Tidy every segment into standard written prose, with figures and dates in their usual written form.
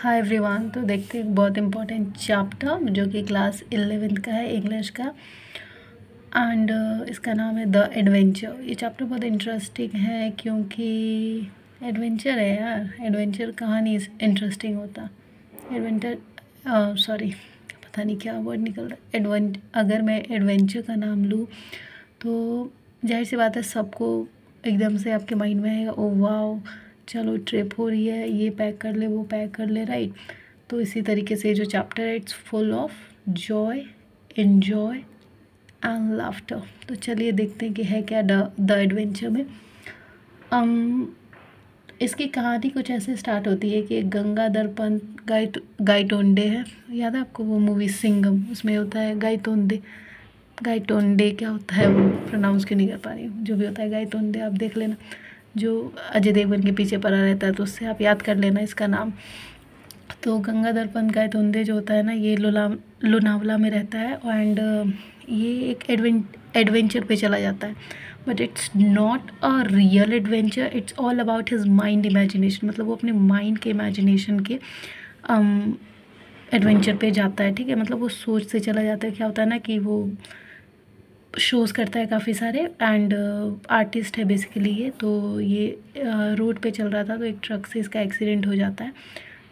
Hi everyone. तो देखते हैं एक बहुत इम्पोर्टेंट चैप्टर जो कि क्लास 11th का है, इंग्लिश का। एंड इसका नाम है द एडवेंचर। ये चैप्टर बहुत इंटरेस्टिंग है क्योंकि एडवेंचर है यार। एडवेंचर कहानी इंटरेस्टिंग होता। एडवेंचर सॉरी, पता नहीं क्या वर्ड निकल रहा है। अगर मैं एडवेंचर का नाम लूँ तो जाहिर सी बात है सबको एकदम से आपके माइंड में आएगा ओ वाओ, चलो ट्रिप हो रही है, ये पैक कर ले, वो पैक कर ले, राइट। तो इसी तरीके से जो चैप्टर है it's full of Joy, enjoy and laughter. तो चलिए देखते हैं कि है क्या द एडवेंचर में। इसकी कहानी कुछ ऐसे स्टार्ट होती है कि एक गंगाधर पंत गायतोंडे है। याद है आपको वो मूवी सिंघम? उसमें होता है गायतोंडे क्या होता है वो प्रोनाउंस क्यों नहीं कर पा रही हूँ, जो भी होता है गायतोंडे आप देख लेना। जो अजय देवगन के पीछे पड़ा रहता है तो उससे आप याद कर लेना इसका नाम। तो गंगाधर पंत गायतोंडे जो होता है ना, ये लोनावला में रहता है। एंड ये एक एडवेंचर पे चला जाता है, but it's not a real adventure, it's all about his mind imagination. मतलब वो अपने माइंड के इमेजिनेशन के एडवेंचर पे जाता है, ठीक है। मतलब वो सोच से चला जाता है। क्या होता है ना कि वो शोज़ करता है काफ़ी सारे एंड आर्टिस्ट है बेसिकली ये। तो ये रोड पे चल रहा था तो एक ट्रक से इसका एक्सीडेंट हो जाता है।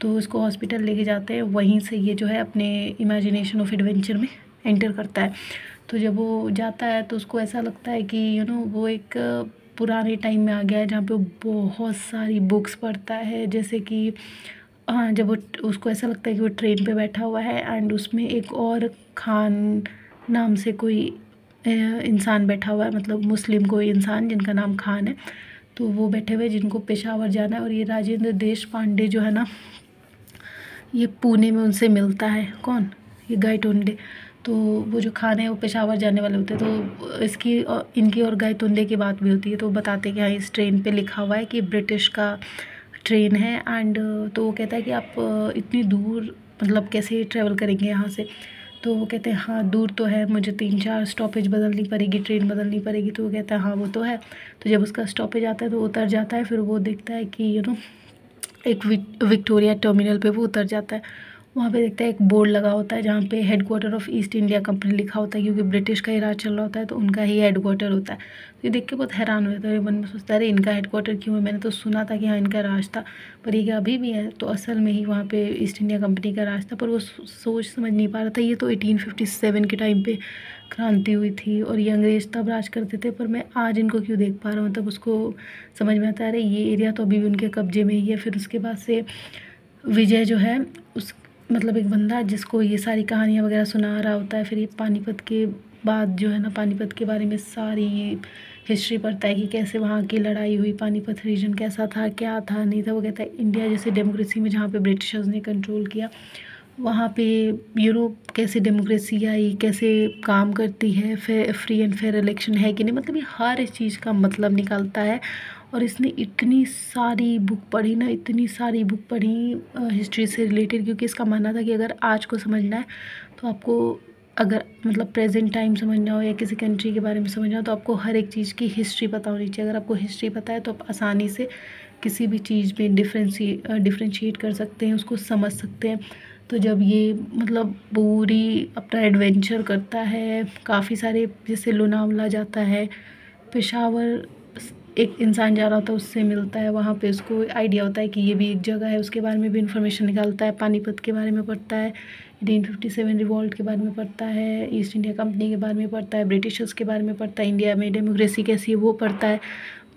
तो इसको हॉस्पिटल लेके जाते हैं। वहीं से ये जो है अपने इमेजिनेशन ऑफ एडवेंचर में एंटर करता है। तो जब वो जाता है तो उसको ऐसा लगता है कि वो एक पुराने टाइम में आ गया है जहाँ पे वो बहुत सारी बुक्स पढ़ता है। जैसे कि हाँ, जब वो उसको ऐसा लगता है कि वो ट्रेन पे बैठा हुआ है एंड उसमें एक और खान नाम से कोई इंसान बैठा हुआ है, मतलब मुस्लिम कोई इंसान जिनका नाम खान है। तो वो बैठे हुए जिनको पेशावर जाना है। और ये राजेंद्र देश पांडे जो है ना, ये पुणे में उनसे मिलता है। कौन? ये गायतोंडे। तो वो जो खान है वो पेशावर जाने वाले होते हैं। तो इनकी और गायतोंडे की बात भी होती है। तो बताते हैं कि हाँ इस ट्रेन पे लिखा हुआ है कि ब्रिटिश का ट्रेन है। एंड तो वो कहता है कि आप इतनी दूर मतलब कैसे ट्रैवल करेंगे यहाँ से? तो वो कहते हैं हाँ दूर तो है, मुझे 3-4 स्टॉपेज बदलनी पड़ेगी, ट्रेन बदलनी पड़ेगी। तो वो कहता है हाँ वो तो है। तो जब उसका स्टॉपेज आता है तो उतर जाता है। फिर वो देखता है कि एक विक्टोरिया टर्मिनल पे वो उतर जाता है। वहाँ पे देखता है एक बोर्ड लगा होता है जहाँ पे headquarter of east India company लिखा होता है, क्योंकि ब्रिटिश का ही राज चल रहा होता है तो उनका ही हेडक्वार्टर होता है। तो ये देख के बहुत हैरान हो जाता है। मन में सोचता है अरे इनका हेडक्वार्टर क्यों है? मैंने तो सुना था कि हाँ इनका राज था, पर ये क्या अभी भी है? तो असल में ही वहाँ पे ईस्ट इंडिया कंपनी का राज था, पर वो सोच समझ नहीं पा रहा था। ये तो 1857 के टाइम पे क्रांति हुई थी और ये अंग्रेज तब राज करते थे, पर मैं आज इनको क्यों देख पा रहा हूँ? तब उसको समझ में आता है अरे ये एरिया तो अभी भी उनके कब्जे में ही है। फिर उसके बाद से विजय जो है उस मतलब एक बंदा जिसको ये सारी कहानियाँ वगैरह सुना रहा होता है। फिर ये पानीपत के बाद जो है ना, पानीपत के बारे में सारी हिस्ट्री पढ़ता है कि कैसे वहाँ की लड़ाई हुई, पानीपत रीजन कैसा था, क्या था, नहीं था। वो कहता है इंडिया जैसे डेमोक्रेसी में जहाँ पे ब्रिटिशर्स ने कंट्रोल किया, वहाँ पे यूरोप कैसे डेमोक्रेसी आई, कैसे काम करती है, फ्री एंड फेयर इलेक्शन है कि नहीं। मतलब ये हर इस चीज़ का मतलब निकालता है। और इसने इतनी सारी बुक पढ़ी ना, इतनी सारी बुक पढ़ी हिस्ट्री से रिलेटेड, क्योंकि इसका मानना था कि अगर आज को समझना है तो आपको, अगर मतलब प्रेजेंट टाइम समझना हो या किसी कंट्री के बारे में समझना हो तो आपको हर एक चीज़ की हिस्ट्री पता होनी चाहिए। अगर आपको हिस्ट्री पता है तो आप आसानी से किसी भी चीज़ में डिफ्रेंशिएट कर सकते हैं, उसको समझ सकते हैं। तो जब ये मतलब पूरी अपना एडवेंचर करता है, काफ़ी सारे जैसे लोनावला जाता है, पेशावर एक इंसान जा रहा होता है उससे मिलता है, वहाँ पे उसको आइडिया होता है कि ये भी एक जगह है, उसके बारे में भी इन्फॉर्मेशन निकालता है। पानीपत के बारे में पढ़ता है, 1857 रिवॉल्ट के बारे में पढ़ता है, ईस्ट इंडिया कंपनी के बारे में पढ़ता है, ब्रिटिशर्स के बारे में पढ़ता है, इंडिया में डेमोक्रेसी कैसी है वो पढ़ता है,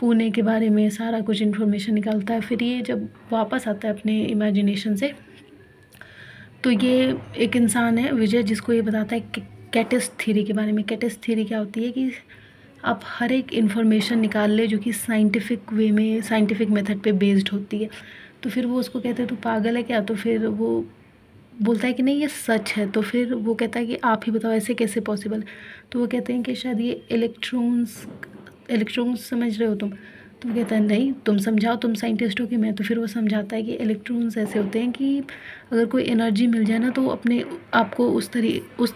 पुणे के बारे में सारा कुछ इन्फॉर्मेशन निकालता है। फिर ये जब वापस आता है अपने इमेजिनेशन से, तो ये एक इंसान है विजय जिसको ये बताता है कि कैटिस थ्योरी के बारे में। कैटिस थ्योरी क्या होती है कि आप हर एक इन्फॉर्मेशन निकाल ले जो कि साइंटिफिक वे में, साइंटिफिक मेथड पे बेस्ड होती है। तो फिर वो उसको कहते हैं तू पागल है क्या? तो फिर वो बोलता है कि नहीं ये सच है। तो फिर वो कहता है कि आप ही बताओ ऐसे कैसे पॉसिबल। तो वो कहते हैं कि शायद ये इलेक्ट्रॉन्स समझ रहे हो तुम? तो वो कहता है नहीं तुम समझाओ, तुम साइंटिस्ट हो कि मैं। तो फिर वो समझाता है कि इलेक्ट्रॉन्स ऐसे होते हैं कि अगर कोई एनर्जी मिल जाए ना तो वो अपने आपको उस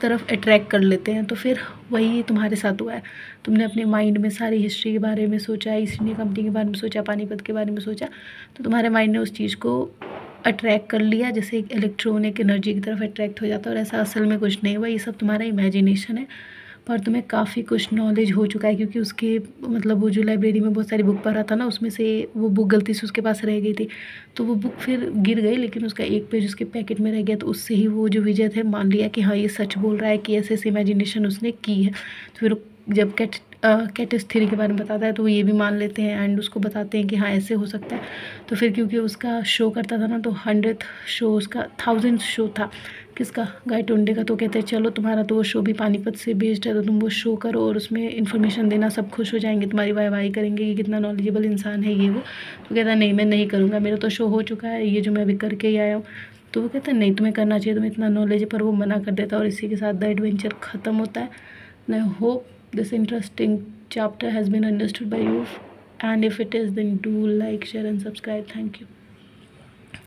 तरफ अट्रैक्ट कर लेते हैं। तो फिर वही तुम्हारे साथ हुआ है। तुमने अपने माइंड में सारी हिस्ट्री के बारे में सोचा, ईस्ट इंडिया कंपनी के बारे में सोचा, पानीपत के बारे में सोचा, तो तुम्हारे माइंड ने उस चीज़ को अट्रैक्ट कर लिया, जैसे एक इलेक्ट्रॉन एक एनर्जी की तरफ अट्रैक्ट हो जाता है, और ऐसा असल में कुछ नहीं हुआ, ये सब तुम्हारा इमेजिनेशन है। पर तुम्हें काफ़ी कुछ नॉलेज हो चुका है, क्योंकि उसके मतलब वो जो लाइब्रेरी में बहुत सारी बुक पढ़ा था ना, उसमें से वो बुक गलती से उसके पास रह गई थी, तो वो बुक फिर गिर गई, लेकिन उसका एक पेज उसके पैकेट में रह गया, तो उससे ही वो जो विजय थे मान लिया कि हाँ ये सच बोल रहा है, कि ऐसे ऐसे इमेजिनेशन उसने की है। तो फिर जब कैटिस थ्योरी के बारे में बताता है तो वो ये भी मान लेते हैं, एंड उसको बताते हैं कि हाँ ऐसे हो सकता है। तो फिर क्योंकि उसका शो करता था ना, तो 100th शो उसका 1000th शो था, किसका, गाय टोंडे का। तो कहते हैं चलो तुम्हारा तो वो शो भी पानीपत से बेस्ड है, तो तुम वो शो करो और उसमें इन्फॉर्मेशन देना, सब खुश हो जाएंगे, तुम्हारी वाहवाही करेंगे कि कितना नॉलेजेबल इंसान है ये वो। तो कहता है नहीं मैं नहीं करूँगा, मेरा तो शो हो चुका है, ये जो मैं अभी करके ही आया हूँ। तो वो कहता है नहीं तुम्हें करना चाहिए, तुम्हें इतना नॉलेज है, पर वो मना कर देता है, और इसी के साथ द एडवेंचर ख़त्म होता है। I hope this interesting chapter has been understood by you, and if it is, then do like, share and subscribe. Thank you.